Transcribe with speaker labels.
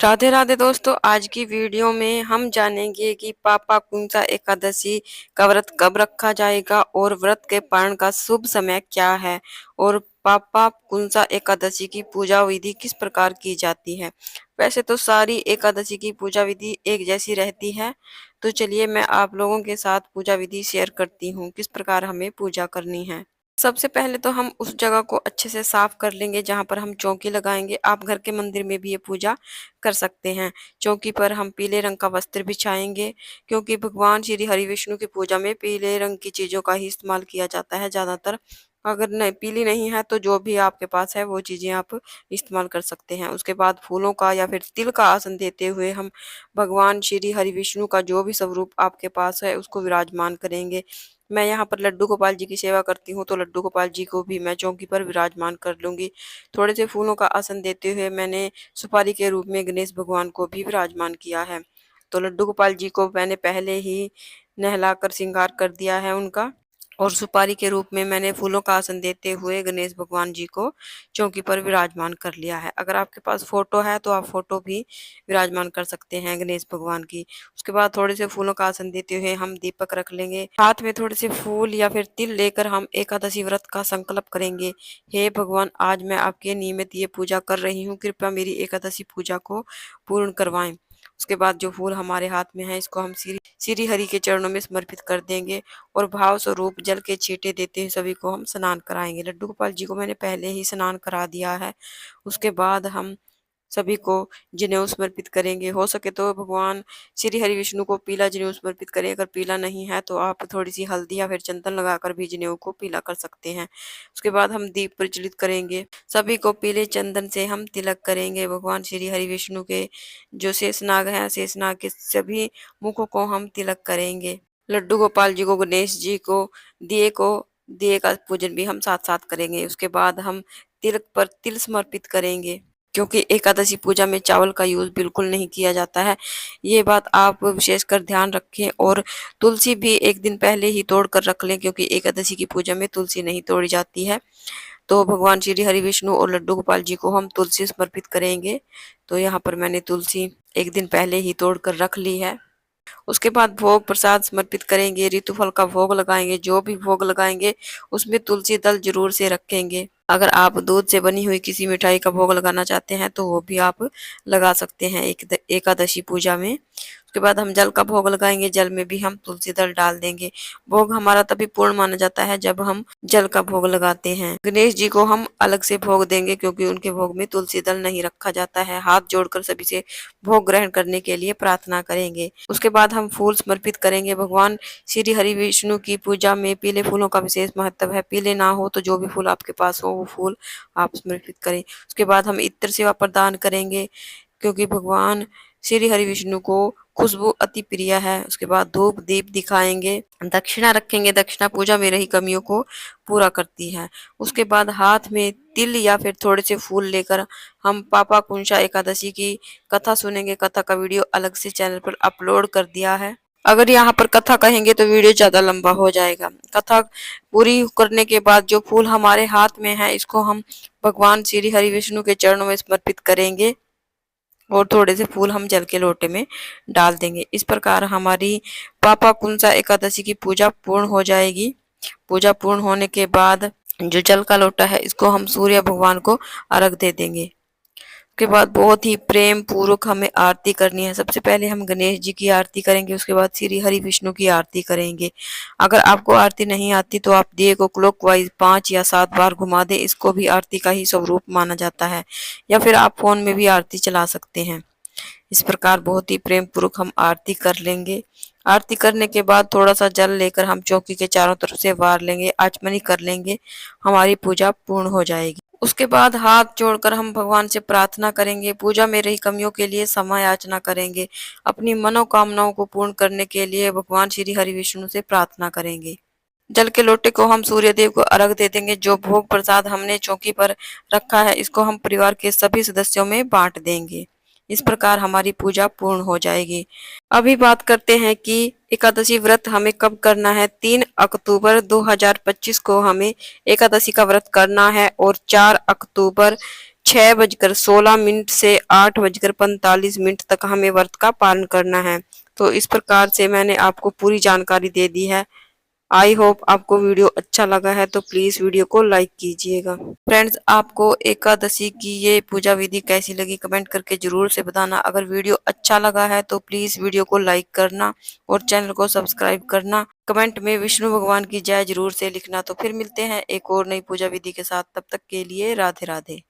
Speaker 1: राधे राधे दोस्तों। आज की वीडियो में हम जानेंगे कि पापा कुंसा एकादशी का व्रत कब रखा जाएगा और व्रत के पारण का शुभ समय क्या है और पापा कुंसा एकादशी की पूजा विधि किस प्रकार की जाती है। वैसे तो सारी एकादशी की पूजा विधि एक जैसी रहती है, तो चलिए मैं आप लोगों के साथ पूजा विधि शेयर करती हूँ किस प्रकार हमें पूजा करनी है। सबसे पहले तो हम उस जगह को अच्छे से साफ कर लेंगे जहां पर हम चौकी लगाएंगे। आप घर के मंदिर में भी ये पूजा कर सकते हैं। चौकी पर हम पीले रंग का वस्त्र बिछाएंगे, क्योंकि भगवान श्री हरि विष्णु की पूजा में पीले रंग की चीजों का ही इस्तेमाल किया जाता है ज्यादातर। अगर नहीं पीली नहीं है तो जो भी आपके पास है वो चीजें आप इस्तेमाल कर सकते हैं। उसके बाद फूलों का या फिर तिल का आसन देते हुए हम भगवान श्री हरि विष्णु का जो भी स्वरूप आपके पास है उसको विराजमान करेंगे। मैं यहाँ पर लड्डू गोपाल जी की सेवा करती हूँ, तो लड्डू गोपाल जी को भी मैं चौकी पर विराजमान कर लूंगी। थोड़े से फूलों का आसन देते हुए मैंने सुपारी के रूप में गणेश भगवान को भी विराजमान किया है। तो लड्डू गोपाल जी को मैंने पहले ही नहलाकर श्रृंगार कर दिया है उनका, और सुपारी के रूप में मैंने फूलों का आसन देते हुए गणेश भगवान जी को चौकी पर विराजमान कर लिया है। अगर आपके पास फोटो है तो आप फोटो भी विराजमान कर सकते हैं गणेश भगवान की। उसके बाद थोड़े से फूलों का आसन देते हुए हम दीपक रख लेंगे। हाथ में थोड़े से फूल या फिर तिल लेकर हम एकादशी व्रत का संकल्प करेंगे। हे भगवान, आज मैं आपके नियमित ये पूजा कर रही हूँ, कृपया मेरी एकादशी पूजा को पूर्ण करवाएं। उसके बाद जो फूल हमारे हाथ में है इसको हम श्री हरि के चरणों में समर्पित कर देंगे और भाव स्वरूप जल के छींटे देते हुए सभी को हम स्नान कराएंगे। लड्डू गोपाल जी को मैंने पहले ही स्नान करा दिया है। उसके बाद हम सभी को जनेऊ समर्पित करेंगे। हो सके तो भगवान श्री हरि विष्णु को पीला जनेऊ समर्पित करें। अगर पीला नहीं है तो आप थोड़ी सी हल्दी या फिर चंदन लगाकर भी जनेऊ को पीला कर सकते हैं। उसके बाद हम दीप प्रज्वलित करेंगे। सभी को पीले चंदन से हम तिलक करेंगे। भगवान श्री हरि विष्णु के जो शेषनाग हैं, शेषनाग के सभी मुखों को हम तिलक करेंगे। लड्डू गोपाल जी को, गणेश जी को दिए का पूजन भी हम साथ साथ करेंगे। उसके बाद हम तिलक पर तिल समर्पित करेंगे, क्योंकि एकादशी पूजा में चावल का यूज बिल्कुल नहीं किया जाता है। ये बात आप विशेषकर ध्यान रखें। और तुलसी भी एक दिन पहले ही तोड़ कर रख लें, क्योंकि एकादशी की पूजा में तुलसी नहीं तोड़ी जाती है। तो भगवान श्री हरि विष्णु और लड्डू गोपाल जी को हम तुलसी समर्पित करेंगे। तो यहाँ पर मैंने तुलसी एक दिन पहले ही तोड़ कर रख ली है। उसके बाद भोग प्रसाद समर्पित करेंगे, ऋतुफल का भोग लगाएंगे। जो भी भोग लगाएंगे उसमें तुलसी दल जरूर से रखेंगे। अगर आप दूध से बनी हुई किसी मिठाई का भोग लगाना चाहते हैं तो वो भी आप लगा सकते हैं एकादशी पूजा में। उसके बाद हम जल का भोग लगाएंगे। जल में भी हम तुलसी दल डाल देंगे। भोग हमारा तभी पूर्ण माना जाता है जब हम जल का भोग लगाते हैं। गणेश जी को हम अलग से भोग देंगे, क्योंकि उनके भोग में तुलसी दल नहीं रखा जाता है। हाथ जोड़कर सभी से भोग ग्रहण करने के लिए प्रार्थना करेंगे। उसके बाद हम फूल समर्पित करेंगे। भगवान श्री हरि विष्णु की पूजा में पीले फूलों का विशेष महत्व है। पीले ना हो तो जो भी फूल आपके पास हो वो फूल आप समर्पित करें। उसके बाद हम इत्र सेवा प्रदान करेंगे, क्योंकि भगवान श्री हरि विष्णु को खुशबू अति प्रिय है। उसके बाद धूप दीप दिखाएंगे, दक्षिणा रखेंगे। दक्षिणा पूजा में रही कमियों को पूरा करती है। उसके बाद हाथ में तिल या फिर थोड़े से फूल लेकर हम पापा कुंसा एकादशी की कथा सुनेंगे। कथा का वीडियो अलग से चैनल पर अपलोड कर दिया है। अगर यहाँ पर कथा कहेंगे तो वीडियो ज्यादा लंबा हो जाएगा। कथा पूरी करने के बाद जो फूल हमारे हाथ में है इसको हम भगवान श्री हरि विष्णु के चरणों में समर्पित करेंगे और थोड़े से फूल हम जल के लोटे में डाल देंगे। इस प्रकार हमारी पापा कुंसा एकादशी की पूजा पूर्ण हो जाएगी। पूजा पूर्ण होने के बाद जो जल का लोटा है इसको हम सूर्य भगवान को अर्घ दे देंगे। उसके बाद बहुत ही प्रेम पूर्वक हमें आरती करनी है। सबसे पहले हम गणेश जी की आरती करेंगे, उसके बाद श्री हरि विष्णु की आरती करेंगे। अगर आपको आरती नहीं आती तो आप दिए को क्लॉकवाइज 5 या 7 बार घुमा दे। इसको भी आरती का ही स्वरूप माना जाता है, या फिर आप फोन में भी आरती चला सकते हैं। इस प्रकार बहुत ही प्रेम पूर्वक हम आरती कर लेंगे। आरती करने के बाद थोड़ा सा जल लेकर हम चौकी के चारों तरफ से वार लेंगे, आचमनी कर लेंगे। हमारी पूजा पूर्ण हो जाएगी। उसके बाद हाथ जोड़कर हम भगवान से प्रार्थना करेंगे। पूजा में रही कमियों के लिए क्षमा याचना करेंगे। अपनी मनोकामनाओं को पूर्ण करने के लिए भगवान श्री हरि विष्णु से प्रार्थना करेंगे। जल के लोटे को हम सूर्य देव को अर्घ दे देंगे। जो भोग प्रसाद हमने चौकी पर रखा है इसको हम परिवार के सभी सदस्यों में बांट देंगे। इस प्रकार हमारी पूजा पूर्ण हो जाएगी। अभी बात करते हैं कि एकादशी व्रत हमें कब करना है। 3 अक्टूबर 2025 को हमें एकादशी का व्रत करना है और 4 अक्टूबर 6:16 से 8:45 तक हमें व्रत का पालन करना है। तो इस प्रकार से मैंने आपको पूरी जानकारी दे दी है। आई होप आपको वीडियो अच्छा लगा है तो प्लीज वीडियो को लाइक कीजिएगा। फ्रेंड्स, आपको एकादशी की ये पूजा विधि कैसी लगी कमेंट करके जरूर से बताना। अगर वीडियो अच्छा लगा है तो प्लीज वीडियो को लाइक करना और चैनल को सब्सक्राइब करना। कमेंट में विष्णु भगवान की जय जरूर से लिखना। तो फिर मिलते हैं एक और नई पूजा विधि के साथ। तब तक के लिए राधे राधे।